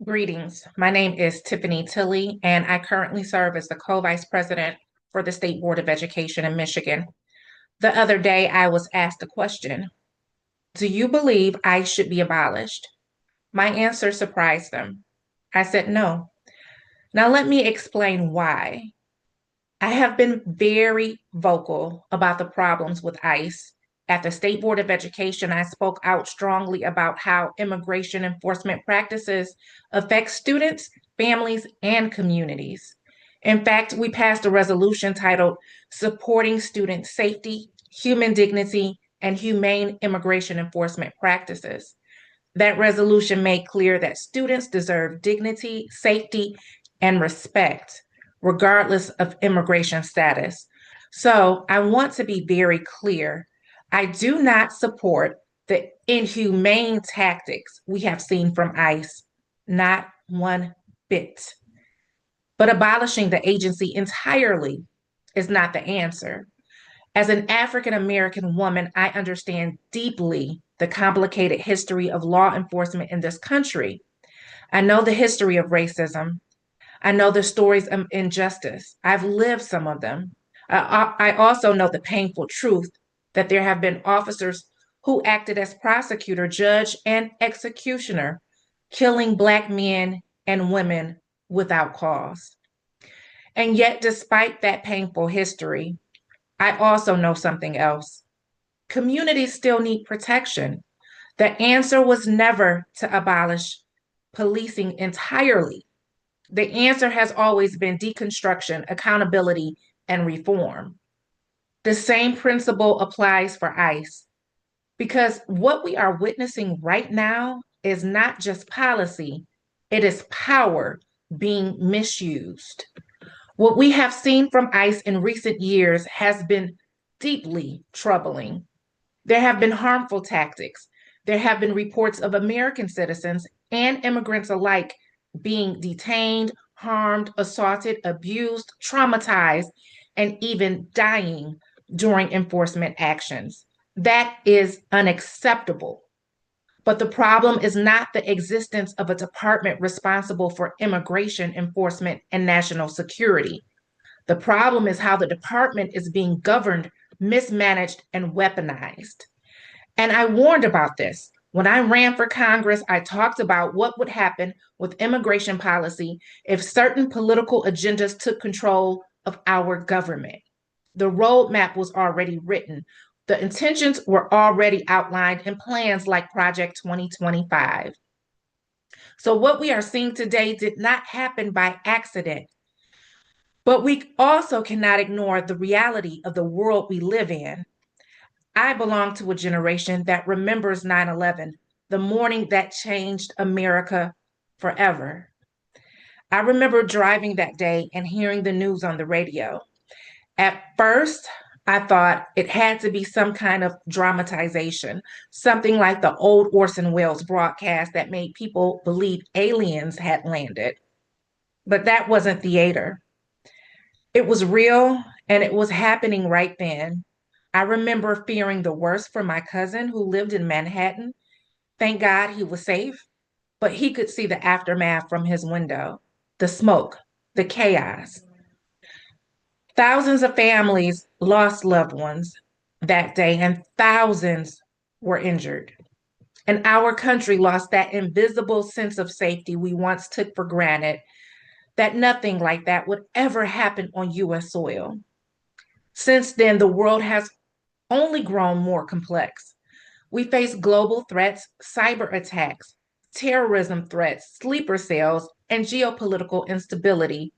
Greetings. My name is Tiffany Tilley, and I currently serve as the co-vice president for the State Board of Education in Michigan. The other day, I was asked a question. Do you believe ICE should be abolished? My answer surprised them. I said no. Now, let me explain why. I have been very vocal about the problems with ICE. At the State Board of Education, I spoke out strongly about how immigration enforcement practices affect students, families, and communities. In fact, we passed a resolution titled Supporting Student Safety, Human Dignity, and Humane Immigration Enforcement Practices. That resolution made clear that students deserve dignity, safety, and respect, regardless of immigration status. So I want to be very clear. I do not support the inhumane tactics we have seen from ICE, not one bit. But abolishing the agency entirely is not the answer. As an African American woman, I understand deeply the complicated history of law enforcement in this country. I know the history of racism. I know the stories of injustice. I've lived some of them. I also know the painful truth that there have been officers who acted as prosecutor, judge, and executioner, killing Black men and women without cause. And yet, despite that painful history, I also know something else. Communities still need protection. The answer was never to abolish policing entirely. The answer has always been deconstruction, accountability, and reform. The same principle applies for ICE because what we are witnessing right now is not just policy, it is power being misused. What we have seen from ICE in recent years has been deeply troubling. There have been harmful tactics. There have been reports of American citizens and immigrants alike being detained, harmed, assaulted, abused, traumatized, and even dying during enforcement actions. That is unacceptable. But the problem is not the existence of a department responsible for immigration enforcement and national security. The problem is how the department is being governed, mismanaged, and weaponized. And I warned about this. When I ran for Congress, I talked about what would happen with immigration policy if certain political agendas took control of our government. The roadmap was already written. The intentions were already outlined in plans like Project 2025. So, what we are seeing today did not happen by accident. But we also cannot ignore the reality of the world we live in. I belong to a generation that remembers 9/11, the morning that changed America forever. I remember driving that day and hearing the news on the radio. At first, I thought it had to be some kind of dramatization, something like the old Orson Welles broadcast that made people believe aliens had landed. But that wasn't theater. It was real and it was happening right then. I remember fearing the worst for my cousin who lived in Manhattan. Thank God he was safe, but he could see the aftermath from his window, the smoke, the chaos. Thousands of families lost loved ones that day, and thousands were injured. And our country lost that invisible sense of safety we once took for granted, that nothing like that would ever happen on US soil. Since then, the world has only grown more complex. We face global threats, cyber attacks, terrorism threats, sleeper cells, and geopolitical instability.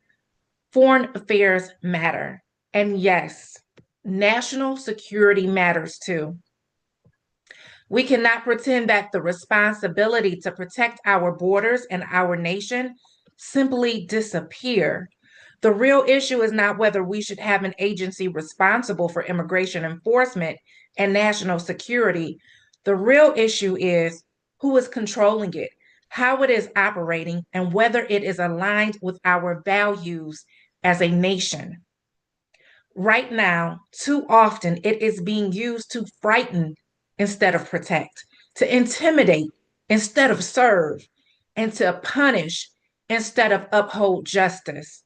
Foreign affairs matter. And yes, national security matters too. We cannot pretend that the responsibility to protect our borders and our nation simply disappear. The real issue is not whether we should have an agency responsible for immigration enforcement and national security. The real issue is who is controlling it, how it is operating, and whether it is aligned with our values as a nation. Right now, too often, it is being used to frighten instead of protect, to intimidate instead of serve, and to punish instead of uphold justice.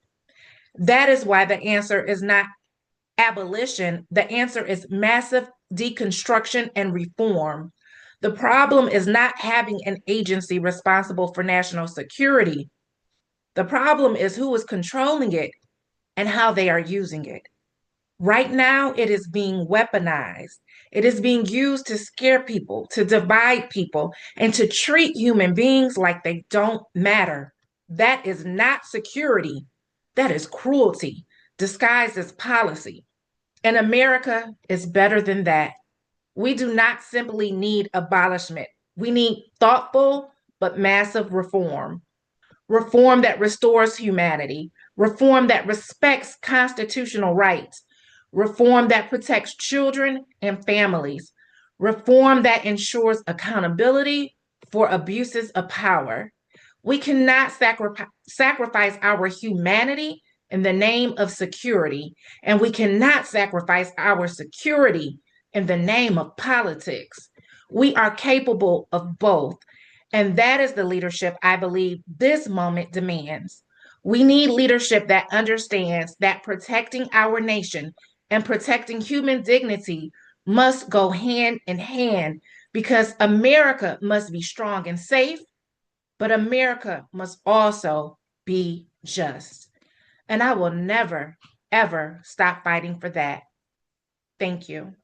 That is why the answer is not abolition. The answer is massive deconstruction and reform. The problem is not having an agency responsible for national security. The problem is who is controlling it and how they are using it. Right now, it is being weaponized. It is being used to scare people, to divide people, and to treat human beings like they don't matter. That is not security. That is cruelty disguised as policy. And America is better than that. We do not simply need abolishment. We need thoughtful but massive reform. Reform that restores humanity, reform that respects constitutional rights, reform that protects children and families, reform that ensures accountability for abuses of power. We cannot sacrifice our humanity in the name of security, and we cannot sacrifice our security in the name of politics. We are capable of both. And that is the leadership I believe this moment demands. We need leadership that understands that protecting our nation and protecting human dignity must go hand in hand because America must be strong and safe, but America must also be just. And I will never, ever stop fighting for that. Thank you.